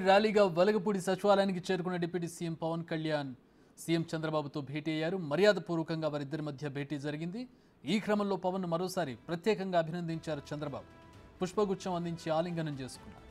ర్యాలీగా వెలగపూడి సచివాలయానికి చేరుకున్న deputy CM Pawan Kalyan CM చంద్రబాబుతో భేటీ అయ్యారు. మర్యాదపూర్వకంగా వారిద్దరి మధ్య భేటీ జరిగింది. ఈ క్రమంలో పవన్ మరోసారి ప్రత్యేకంగా అభినందించారు చంద్రబాబు. పుష్పగుచ్చం అందించి ఆలింగనం చేసుకున్నారు.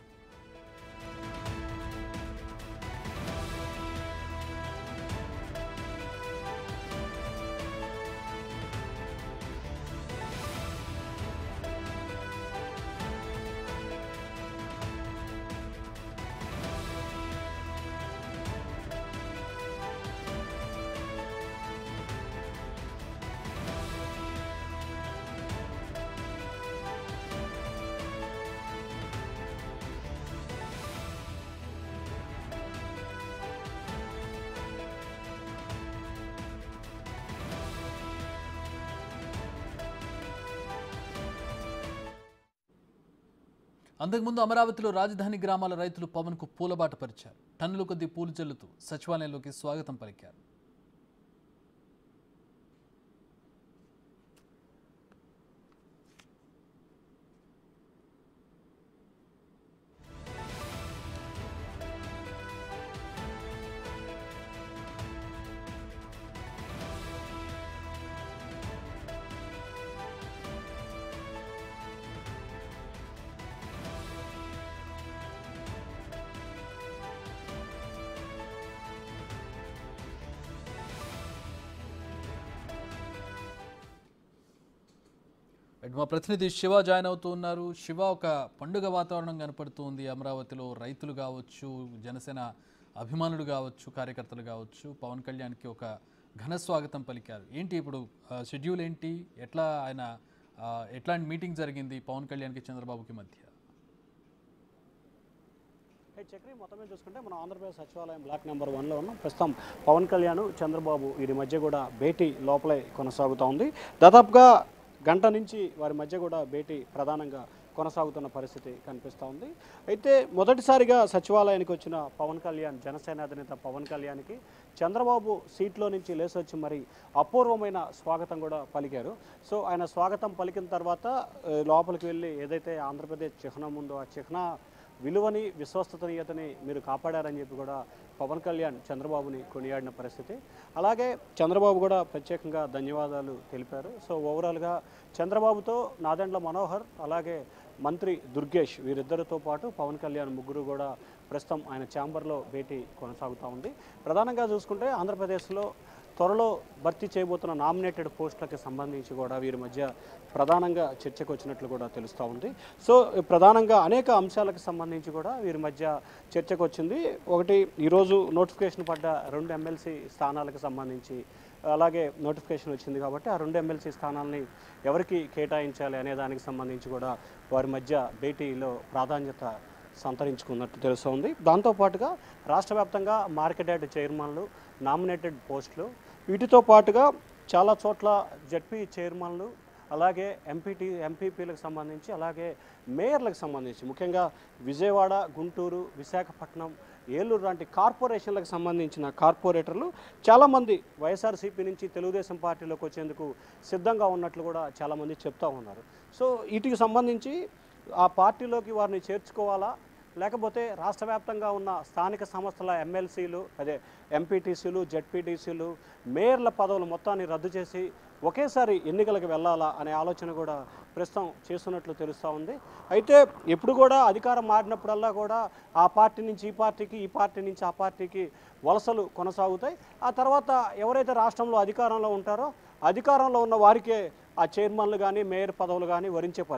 అంతకుముందు అమరావతిలో రాజధాని గ్రామాల రైతులు పవన్కు పూలబాట పరిచారు. టన్నుల కొద్దీ పూలు జల్లుతూ సచివాలయంలోకి స్వాగతం పలికారు. మా ప్రతినిధి శివ జాయిన్ అవుతూ ఉన్నారు. శివ, ఒక పండుగ వాతావరణం కనపడుతుంది అమరావతిలో. రైతులు కావచ్చు, జనసేన అభిమానులు కావచ్చు, కార్యకర్తలు కావచ్చు, పవన్ కళ్యాణ్కి ఒక ఘన స్వాగతం పలికారు. ఏంటి ఇప్పుడు షెడ్యూల్ ఏంటి? ఎట్లాంటి మీటింగ్ జరిగింది పవన్ కళ్యాణ్కి చంద్రబాబుకి మధ్య? చక్రి మొత్తం మీద చూసుకుంటే మనం ఆంధ్రప్రదేశ్ సచివాలయం బ్లాక్ నెంబర్ 1లో ఉన్నాం. ప్రస్తుతం పవన్ కళ్యాణ్ చంద్రబాబు వీరి మధ్య కూడా భేటీ లోపలే కొనసాగుతూ ఉంది. దాదాపుగా గంట నుంచి వారి మధ్య కూడా భేటీ ప్రధానంగా కొనసాగుతున్న పరిస్థితి కనిపిస్తూ ఉంది. అయితే మొదటిసారిగా సచివాలయానికి వచ్చిన పవన్ కళ్యాణ్, జనసేన అధినేత పవన్ కళ్యాణ్కి చంద్రబాబు సీట్లో నుంచి లేసొచ్చి మరి అపూర్వమైన స్వాగతం కూడా పలికారు. సో ఆయన స్వాగతం పలికిన తర్వాత లోపలికి వెళ్ళి ఏదైతే ఆంధ్రప్రదేశ్ చిహ్నం ఉందో ఆ చిహ్న విలువని, విశ్వసనీయతని మీరు కాపాడారని చెప్పి కూడా పవన్ కళ్యాణ్ చంద్రబాబుని కొనియాడిన పరిస్థితి. అలాగే చంద్రబాబు కూడా ప్రత్యేకంగా ధన్యవాదాలు తెలిపారు. సో ఓవరాల్గా చంద్రబాబుతో నాదెండ్ల మనోహర్, అలాగే మంత్రి దుర్గేష్ వీరిద్దరితో పాటు పవన్ కళ్యాణ్ ముగ్గురు కూడా ప్రస్తుతం ఆయన ఛాంబర్లో భేటీ కొనసాగుతూ ఉంది. ప్రధానంగా చూసుకుంటే ఆంధ్రప్రదేశ్లో త్వరలో భర్తీ చేయబోతున్న నామినేటెడ్ పోస్టులకు సంబంధించి కూడా వీరి మధ్య ప్రధానంగా చర్చకు వచ్చినట్లు కూడా తెలుస్తూ ఉంది. సో ప్రధానంగా అనేక అంశాలకు సంబంధించి కూడా వీరి మధ్య చర్చకు వచ్చింది. ఒకటి, ఈరోజు నోటిఫికేషన్ పడ్డ 2 ఎమ్మెల్సీ స్థానాలకు సంబంధించి అలాగే నోటిఫికేషన్ వచ్చింది కాబట్టి ఆ 2 ఎమ్మెల్సీ స్థానాలని ఎవరికి కేటాయించాలి అనే దానికి సంబంధించి కూడా వారి మధ్య భేటీలో ప్రాధాన్యత సంతరించుకున్నట్టు తెలుస్తోంది. దాంతోపాటుగా రాష్ట్ర వ్యాప్తంగా మార్కెట్ యార్డ్ చైర్మన్లు, నామినేటెడ్ పోస్టులు, వీటితో పాటుగా చాలా చోట్ల జడ్పీ చైర్మన్లు, అలాగే ఎంపీపీలకు సంబంధించి, అలాగే మేయర్లకు సంబంధించి, ముఖ్యంగా విజయవాడ, గుంటూరు, విశాఖపట్నం, ఏలూరు లాంటి కార్పొరేషన్లకు సంబంధించిన కార్పొరేటర్లు చాలామంది వైఎస్ఆర్సీపీ నుంచి తెలుగుదేశం పార్టీలోకి వచ్చేందుకు సిద్ధంగా ఉన్నట్లు కూడా చాలామంది చెప్తూ ఉన్నారు. సో వీటికి సంబంధించి ఆ పార్టీలోకి వారిని చేర్చుకోవాలా, లేకపోతే రాష్ట్ర వ్యాప్తంగా ఉన్న స్థానిక సంస్థల ఎమ్మెల్సీలు, అదే ఎంపీటీసీలు, జడ్పీటీసీలు, మేయర్ల పదవులు మొత్తాన్ని రద్దు చేసి ఒకేసారి ఎన్నికలకు వెళ్ళాలా అనే ఆలోచన కూడా ప్రస్తుతం చేస్తున్నట్లు తెలుస్తూ ఉంది. అయితే ఎప్పుడు కూడా అధికారం మారినప్పుడల్లా కూడా ఆ పార్టీ నుంచి ఈ పార్టీకి, ఈ పార్టీ నుంచి ఆ పార్టీకి వలసలు కొనసాగుతాయి. ఆ తర్వాత ఎవరైతే రాష్ట్రంలో అధికారంలో ఉంటారో అధికారంలో ఉన్న వారికే ఆ చైర్మన్లు కానీ, మేయర్ పదవులు కానీ వరించే పరిస్థితి.